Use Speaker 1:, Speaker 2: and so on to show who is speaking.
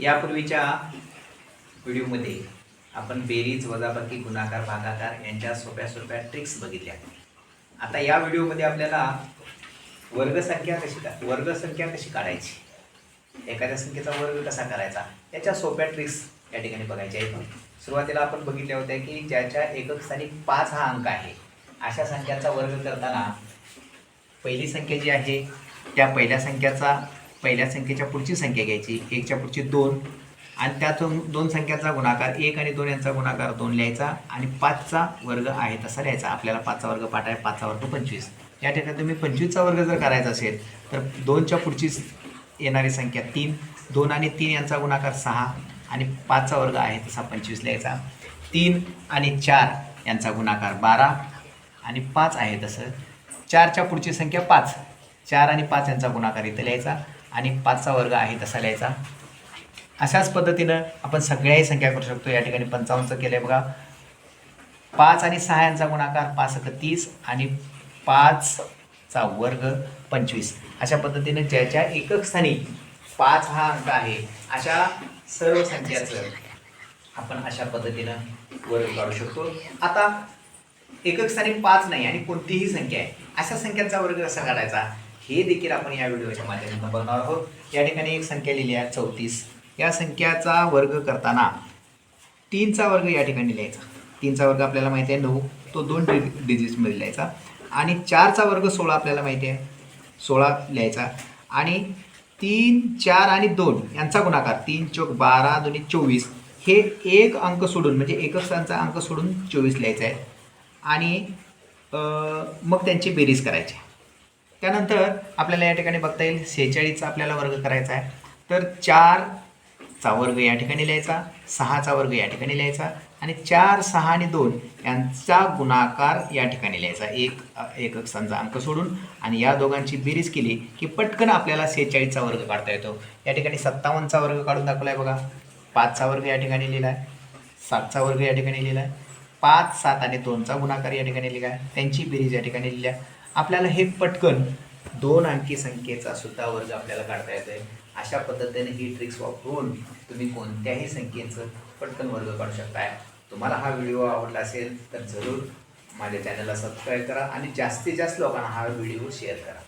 Speaker 1: यापूर्वीच्या व्हिडिओमध्ये आपण बेरीज, वजाबाकी, गुणाकार, भागाकार यांच्या सोप्या सोप्या ट्रिक्स बघितल्या. आता या व्हिडिओमध्ये आपल्याला वर्गसंख्या कशी काढायची, एखाद्या संख्येचा वर्ग कसा करायचा याच्या सोप्या ट्रिक्स या ठिकाणी बघायच्या आहेत. सुरुवातीला आपण बघितल्या होत्या की ज्याच्या एकक स्थानी 5 हा अंक आहे अशा संख्यांचा वर्ग करताना पहिली संख्या जी आहे त्या पहिल्या संख्येच्या पुढची संख्या घ्यायची, 1च्या पुढची 2 आणि त्यातून 2 संख्याचा गुणाकार 1 आणि 2 यांचा गुणाकार 2 लिहायचा आणि 5चा वर्ग आहे तसा लिहायचा. आपल्याला 5चा वर्ग पाठ आहे, 5चा वर्ग 25. या ठिकाणी तुम्ही 25चा वर्ग जर करायचा असेल तर 2च्या पुढची येणारी संख्या 3, 2 आणि 3 यांचा गुणाकार 6 आणि 5चा वर्ग आहे तसा 25 लिहायचा. 3 आणि 4 यांचा गुणाकार 12 आणि 5 आहे तसं. 4च्या पुढची संख्या 5, 4 आणि 5 यांचा गुणाकार इथं लिहायचा आणि 5चा वर्ग आहे तसा लिहायचा. अशाच पद्धतीनं आपण सगळ्याही संख्या करू शकतो. या ठिकाणी 55चं केलं आहे बघा. 5 आणि 6 यांचा गुणाकार 5 × 30 आणि 5चा वर्ग 25. अशा पद्धतीने ज्याच्या एकक स्थानी 5 हा अंक आहे अशा सर्व संख्याचं आपण अशा पद्धतीनं वर्ग काढू शकतो. आता एकक स्थानी 5 नाही आणि कोणतीही संख्या आहे अशा संख्यांचा वर्ग कसा काढायचा हे देखील आपण या व्हिडिओच्या माध्यमातून बघणार आहोत. या ठिकाणी एक संख्या लिहिली आहे 34. या संख्याचा वर्ग करताना 3चा वर्ग या ठिकाणी लिहायचा. 3चा वर्ग आपल्याला माहिती आहे 9, तो 2 डिजिट्समध्ये लिहायचा आणि 4चा वर्ग 16 आपल्याला माहिती आहे 16 लिहायचा आणि 3, 4 आणि 2 यांचा गुणाकार 3 चौक 12, 2 24 हे एक अंक सोडून म्हणजे एकक स्थानचा अंक सोडून 24 लिहायचा आहे आणि मग त्यांची बेरीज करायची. त्यानंतर आपल्याला या ठिकाणी बघता येईल 46चा आपल्याला वर्ग करायचा आहे तर 4चा वर्ग या ठिकाणी लिहायचा, 6चा वर्ग या ठिकाणी लिहायचा आणि 4, 6 आणि 2 यांचा गुणाकार या ठिकाणी लिहायचा एकक स्थानचा अंक सोडून आणि या दोघांची बेरीज केली की पटकन आपल्याला 46चा वर्ग काढता येतो. या ठिकाणी 57चा वर्ग काढून दाखवला आहे बघा. 5चा वर्ग या ठिकाणी लिहिला आहे, 7चा वर्ग या ठिकाणी लिहिला आहे, 5, 7 आणि 2चा गुणाकार या ठिकाणी लिहिला आहे, त्यांची बेरीज या ठिकाणी लिहिली आहे. आपल्याला हे पटकन 2 अंकी संख्येचा सुद्धा वर्ग आपल्याला काढता येतोय. अशा पद्धतीने ही ट्रिक्स वापरून तुम्ही कोणत्याही संख्येचं पटकन वर्ग काढू शकताय. तुम्हाला हा व्हिडिओ आवडला असेल तर जरूर माझ्या चॅनलला सबस्क्राईब करा आणि जास्तीत जास्त लोकांना हा व्हिडिओ शेअर करा.